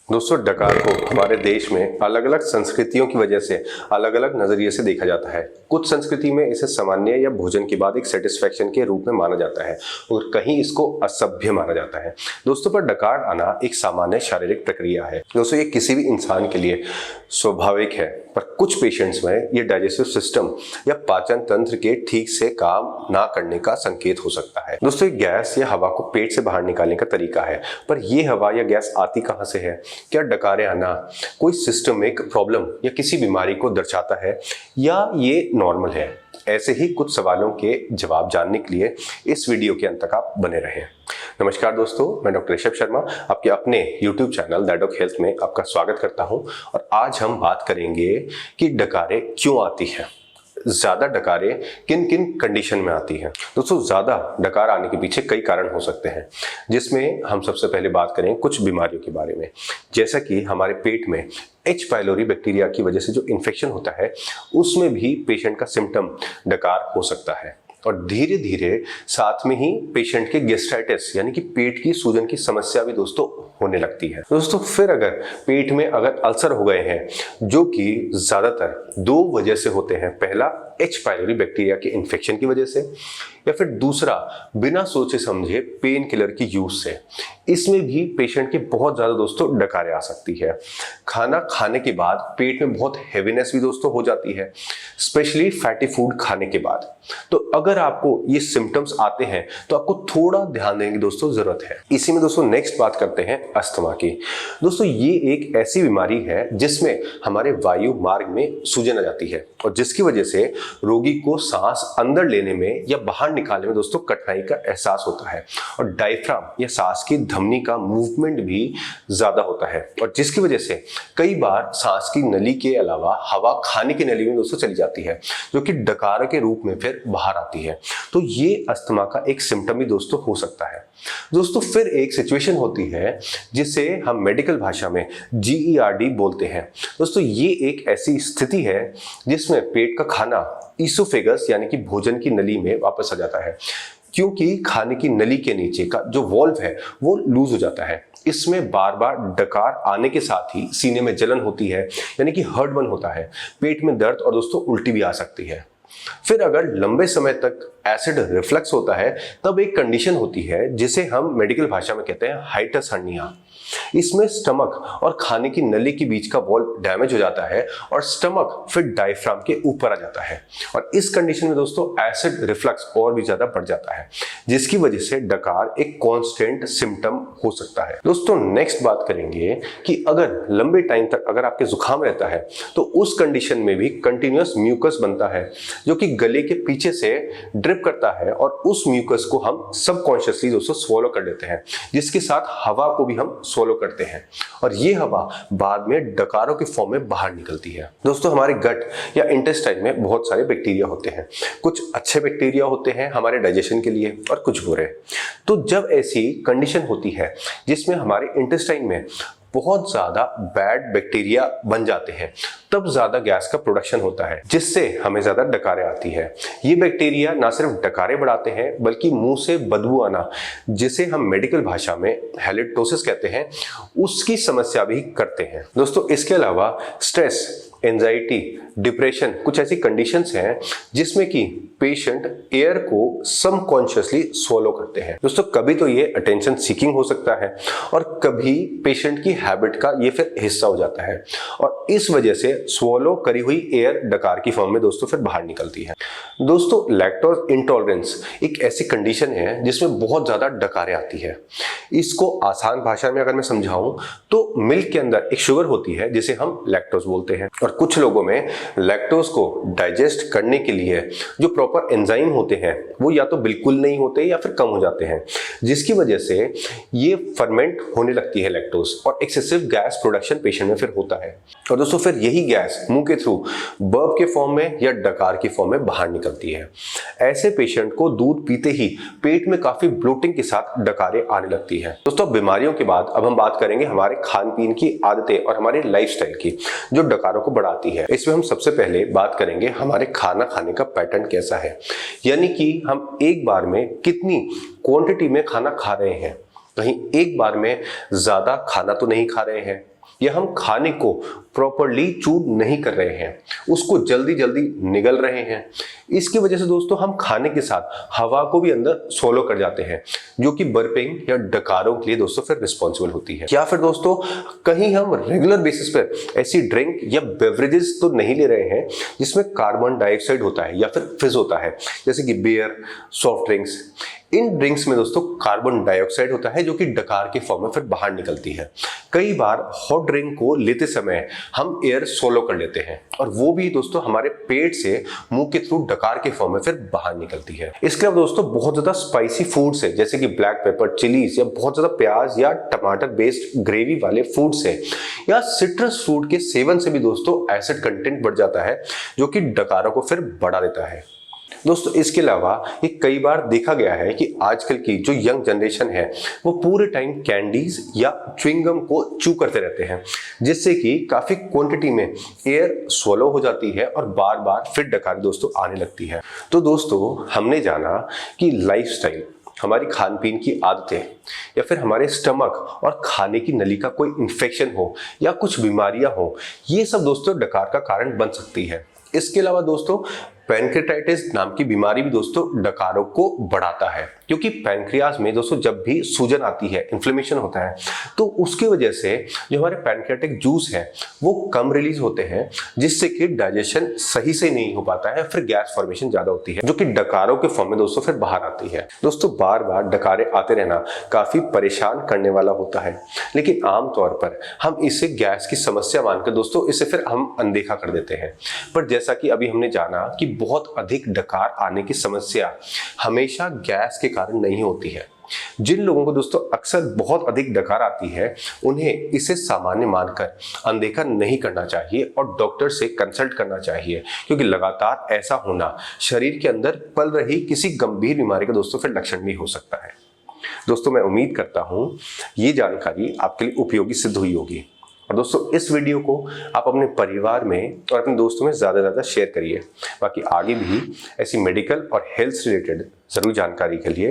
दोस्तों, डकार को हमारे देश में अलग अलग संस्कृतियों की वजह से अलग अलग नजरिए से देखा जाता है। कुछ संस्कृति में इसे सामान्य या भोजन के बाद एक सेटिस्फैक्शन के रूप में माना जाता है और कहीं इसको असभ्य माना जाता है। दोस्तों, पर डकार आना एक सामान्य शारीरिक प्रक्रिया है। दोस्तों, ये किसी भी इंसान के लिए स्वाभाविक है, पर कुछ पेशेंट्स में ये डाइजेस्टिव सिस्टम या पाचन तंत्र के ठीक से काम ना करने का संकेत हो सकता है। दोस्तों, ये गैस या हवा को पेट से बाहर निकालने का तरीका है, पर यह हवा या गैस आती कहां से है? क्या डकारे आना कोई सिस्टमिक प्रॉब्लम या किसी बीमारी को दर्शाता है या ये नॉर्मल है? ऐसे ही कुछ सवालों के जवाब जानने के लिए इस वीडियो के अंत तक आप बने रहें। नमस्कार दोस्तों, मैं डॉक्टर ऋषभ शर्मा आपके अपने YouTube channel That Doc Health में आपका स्वागत करता हूं और आज हम बात करेंगे कि डकारे क्यों आती है, ज्यादा डकारे किन किन कंडीशन में आती है। दोस्तों, ज्यादा डकार आने के पीछे कई कारण हो सकते हैं, जिसमें हम सबसे पहले बात करें कुछ बीमारियों के बारे में। जैसा कि हमारे पेट में एच पाइलोरी बैक्टीरिया की वजह से जो इन्फेक्शन होता है, उसमें भी पेशेंट का सिम्टम डकार हो सकता है और धीरे धीरे साथ में ही पेशेंट के गैस्ट्राइटिस यानी कि पेट की सूजन की समस्या भी दोस्तों होने लगती है। दोस्तों, फिर अगर पेट में अगर अल्सर हो गए हैं, जो कि ज्यादातर दो वजह से होते हैं। पहला, एच पाइलोरी बैक्टीरिया के इन्फेक्शन की वजह से, या फिर दूसरा बिना सोचे समझे पेन किलर की यूज से। इसमें भी पेशेंट के बहुत ज्यादा दोस्तों डकारे आ सकती है। खाना खाने के बाद पेट में बहुत हेवीनेस भी दोस्तों हो जाती है, स्पेशली फैटी फूड खाने के बाद। तो अगर आपको ये सिम्टम्स आते हैं तो आपको थोड़ा ध्यान देने की दोस्तों जरूरत है। इसी में दोस्तों नेक्स्ट बात करते हैं अस्थमा की। दोस्तों, ये एक ऐसी बीमारी है जिसमें हमारे वायु मार्ग में सूजन आ जाती है और जिसकी वजह से रोगी को सांस अंदर लेने में या बाहर निकालने में दोस्तों कठिनाई का एहसास होता है और डायफ्राम या सांस की धमनी का मूवमेंट भी ज्यादा होता है और जिसकी वजह से कई बार सांस की नली के अलावा हवा खाने की नली में दोस्तों चली जाती है, जो कि डकार के रूप में फिर बाहर आती है। तो ये अस्थमा का एक सिम्टम भी दोस्तों हो सकता है। दोस्तों, फिर एक सिचुएशन होती है जिसे हम मेडिकल भाषा में GERD बोलते हैं। दोस्तों, ये एक ऐसी स्थिति है जिसमें पेट का खाना ईसोफेगस यानी कि भोजन की नली में वापस आ जाता है, क्योंकि खाने की नली के नीचे का जो वॉल्व है वो लूज हो जाता है। इसमें बार बार डकार आने के साथ ही सीने में जलन होती है, यानी कि हर्टबर्न होता है, पेट में दर्द और दोस्तों उल्टी भी आ सकती है। फिर अगर लंबे समय तक एसिड रिफ्लक्स होता है, तब एक कंडीशन होती है जिसे हम मेडिकल भाषा में कहते हैं हाइटस हर्निया। इसमें स्टमक और खाने की नली के बीच का वॉल डैमेज हो जाता है और स्टमक फिर डायफ्राम के ऊपर आ जाता है और इस कंडीशन में दोस्तों एसिड रिफ्लक्स और भी ज्यादा बढ़ जाता है, जिसकी वजह से डकार एक कांस्टेंट सिम्टम हो सकता है। दोस्तों, नेक्स्ट बात करेंगे कि अगर लंबे टाइम तक अगर आपके जुकाम रहता है तो उस कंडीशन में भी कंटिन्यूअस म्यूकस बनता है, जो कि गले के पीछे से ड्रिप करता है और उस म्यूकस को हम सबकॉन्शियसली दोस्तों स्वॉलो कर लेते हैं, जिसके साथ हवा को भी हम स्वॉलो करते हैं और ये हवा बाद में डकारों के फॉर्म में बाहर निकलती है। दोस्तों, हमारे गट या इंटेस्टाइन में बहुत सारे बैक्टीरिया होते हैं। कुछ अच्छे बैक्टीरिया होते हैं हमारे डाइजेशन के लिए और कुछ बुरे। तो जब ऐसी कंडीशन होती है जिसमें हमारे इंटेस्टाइन में बहुत ज्यादा बैड बैक्टीरिया बन जाते हैं, तब ज्यादा गैस का प्रोडक्शन होता है, जिससे हमें ज्यादा डकारें आती है। ये बैक्टीरिया ना सिर्फ डकारें बढ़ाते हैं बल्कि मुंह से बदबू आना, जिसे हम मेडिकल भाषा में हैलिटोसिस कहते हैं, उसकी समस्या भी करते हैं। दोस्तों, इसके अलावा स्ट्रेस, एंजाइटी, डिप्रेशन कुछ ऐसी कंडीशंस हैं जिसमें कि पेशेंट एयर को सबकॉन्शियसली स्वॉलो करते हैं। दोस्तों, कभी तो ये अटेंशन सीकिंग हो सकता है और कभी पेशेंट की हैबिट का ये फिर हिस्सा हो जाता है और इस वजह से स्वॉलो करी हुई एयर डकार की फॉर्म में दोस्तों फिर बाहर निकलती है। दोस्तों, लैक्टोज इंटॉलरेंस एक ऐसी कंडीशन है जिसमें बहुत ज्यादा डकारें आती है। इसको आसान भाषा में अगर मैं समझाऊं तो मिल्क के अंदर एक शुगर होती है जिसे हम लैक्टोज बोलते हैं और कुछ लोगों में लैक्टोज को डाइजेस्ट करने के लिए जो प्रॉपर एंजाइम होते हैं वो या तो बिल्कुल नहीं होते या फिर कम हो जाते हैं, जिसकी वजह से ये फर्मेंट होने लगती है लैक्टोज और एक्सेसिव गैस प्रोडक्शन पेशेंट में फिर होता है। और दोस्तों, फिर यही गैस मुंह के थ्रू बर्प के फॉर्म में या डकार की फॉर्म में बाहर निकलती है। ऐसे पेशेंट को दूध पीते ही पेट में काफी ब्लोटिंग के साथ डकारें आने लगती है। दोस्तों, बीमारियों के बाद अब हम बात करेंगे हमारे खान पीन की आदतें और हमारे लाइफस्टाइल की, जो डकारों को बढ़ाती है। इसमें हम सबसे पहले बात करेंगे हमारे खाना खाने का पैटर्न कैसा है, यानी कि हम एक बार में कितनी क्वांटिटी में खाना खा रहे हैं। कहीं एक बार में ज्यादा खाना तो नहीं खा रहे हैं, या हम खाने को प्रॉपरली चू नहीं कर रहे हैं, उसको जल्दी जल्दी निगल रहे हैं, इसकी वजह से दोस्तों हम खाने के साथ हवा को भी अंदर सोलो कर जाते हैं, जो कि बर्पिंग या डकारों के लिए दोस्तों फिर रिस्पॉन्सिबल होती है। या फिर दोस्तों कहीं हम रेगुलर बेसिस पर ऐसी ड्रिंक या बेवरेजेस तो नहीं ले रहे हैं जिसमें कार्बन डाइऑक्साइड होता है या फिर फिज होता है, जैसे कि बियर, सॉफ्ट ड्रिंक्स। इन ड्रिंक्स में दोस्तों कार्बन डाइऑक्साइड होता है जो कि डकार के फॉर्म में फिर बाहर निकलती है। कई बार हॉट ड्रिंक को लेते समय हम एयर सोलो कर लेते हैं और वो भी दोस्तों हमारे पेट से मुंह के थ्रू डकार के फॉर्म में फिर बाहर निकलती है। इसके अलावा दोस्तों बहुत ज्यादा स्पाइसी फूड्स है, जैसे कि ब्लैक पेपर, चिलीज या बहुत ज्यादा प्याज या टमाटर बेस्ड ग्रेवी वाले फूड से या सिट्रस फ्रूट के सेवन से भी दोस्तों एसिड कंटेंट बढ़ जाता है, जो कि डकारों को फिर बढ़ा देता है। दोस्तों इसके अलावा ये कई बार देखा गया है कि आजकल की जो यंग जनरेशन है वो पूरे टाइम कैंडीज या च्युइंगम को चू करते रहते हैं, जिससे कि काफी क्वांटिटी में एयर सोलो हो जाती है और बार बार फिर डकार दोस्तों आने लगती है। तो दोस्तों हमने जाना कि लाइफस्टाइल, हमारी खान पीन की आदतें या फिर हमारे स्टमक और खाने की नली का कोई इन्फेक्शन हो या कुछ बीमारियां हो, ये सब दोस्तों डकार का कारण बन सकती है। इसके अलावा दोस्तों पैनक्रेटाइटिस नाम की बीमारी भी दोस्तों डकारों को बढ़ाता है, क्योंकि पैनक्रियाज में दोस्तों जब भी सूजन आती है, इन्फ्लेमेशन होता है, तो उसकी वजह से जो हमारे पैनक्रियाटिक जूस है वो कम रिलीज होते हैं, जिससे कि डाइजेशन सही से नहीं हो पाता है, फिर गैस फॉर्मेशन ज्यादा होती है, जो कि डकारों के फॉर्म में दोस्तों फिर बाहर आती है। दोस्तों बार बार डकारे आते रहना काफी परेशान करने वाला होता है, लेकिन आमतौर पर हम इसे गैस की समस्या मानकर दोस्तों इसे फिर हम अनदेखा कर देते हैं। पर जैसा कि अभी हमने जाना कि बहुत अधिक डकार आने की समस्या हमेशा गैस के कारण नहीं होती है। जिन लोगों को दोस्तों अक्सर बहुत अधिक डकार आती है, उन्हें इसे सामान्य मानकर अनदेखा नहीं करना चाहिए और डॉक्टर से कंसल्ट करना चाहिए, क्योंकि लगातार ऐसा होना शरीर के अंदर पल रही किसी गंभीर बीमारी का दोस्तों फिर लक्षण भी हो सकता है। दोस्तों मैं उम्मीद करता हूं ये जानकारी आपके लिए उपयोगी सिद्ध हुई होगी। और दोस्तों इस वीडियो को आप अपने परिवार में और अपने दोस्तों में ज़्यादा से ज़्यादा शेयर करिए। बाकी आगे भी ऐसी मेडिकल और हेल्थ रिलेटेड ज़रूर जानकारी के लिए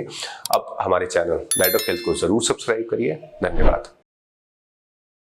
अब हमारे चैनल लाइट ऑफ हेल्थ को ज़रूर सब्सक्राइब करिए। धन्यवाद।